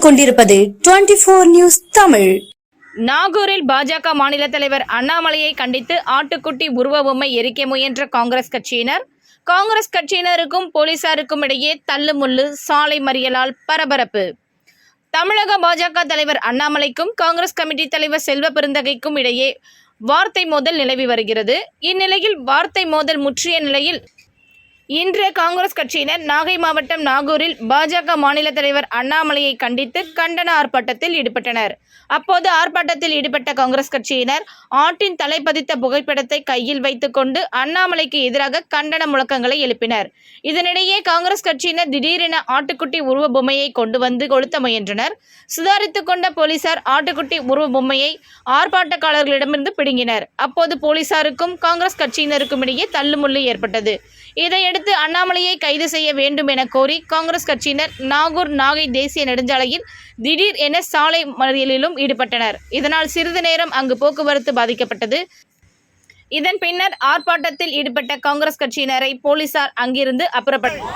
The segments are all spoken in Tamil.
கொண்டிருப்பது 24 நியூஸ் தமிழ். நாகூரில் பாஜக மாநில தலைவர் அண்ணாமலையை கண்டித்து ஆட்டுக்குட்டி உருவ பொம்மை எரிக்க முயன்ற காங்கிரஸ் கட்சியினருக்கும் போலீசாருக்கும் இடையே தள்ளுமுள்ளு, சாலை மறியலால் பரபரப்பு. தமிழக பாஜக தலைவர் அண்ணாமலைக்கும் காங்கிரஸ் கமிட்டி தலைவர் செல்வ பெருந்தகைக்கும் இடையே வார்த்தை மோதல் நிலவி வருகிறது. இந்நிலையில் வார்த்தை மோதல் முற்றிய நிலையில் இன்று காங்கிரஸ் கட்சியினர் நாகை மாவட்டம் நாகூரில் பாஜக மாநில தலைவர் அண்ணாமலையை கண்டித்து கண்டன ஆர்ப்பாட்டத்தில் ஈடுபட்டனர். அப்போது ஆர்ப்பாட்டத்தில் ஈடுபட்ட காங்கிரஸ் கட்சியினர் ஆட்டின் தலை பதித்த புகைப்படத்தை கையில் வைத்துக் கொண்டு அண்ணாமலைக்கு எதிராக கண்டன முழக்கங்களை எழுப்பினர். இதனிடையே காங்கிரஸ் கட்சியினர் திடீரென ஆட்டுக்குட்டி உருவ பொம்மையை கொண்டு வந்து கொளுத்த முயன்றனர். சுதாரித்துக் கொண்ட போலீசார் ஆட்டுக்குட்டி உருவ பொம்மையை ஆர்ப்பாட்டக்காரர்களிடமிருந்து பிடுங்கினர். அப்போது போலீசாருக்கும் காங்கிரஸ் கட்சியினருக்கும் இடையே தள்ளுமுள்ளு ஏற்பட்டது. இதையடுத்து அண்ணாமலையை கைது செய்ய வேண்டும் என கோரி காங்கிரஸ் கட்சியினர் நாகூர் நாகை தேசிய நெடுஞ்சாலையில் திடீர் என சாலை மறியலிலும் ஈடுபட்டனர். இதனால் சிறிது நேரம் அங்கு போக்குவரத்து பாதிக்கப்பட்டது. இதன் பின்னர் ஆர்ப்பாட்டத்தில் ஈடுபட்ட காங்கிரஸ் கட்சியினரை போலீசார் அங்கிருந்து அப்புறப்படுத்தினர்.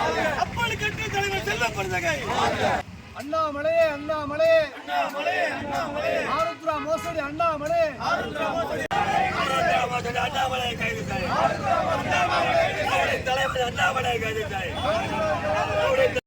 அண்ணாமலை கைது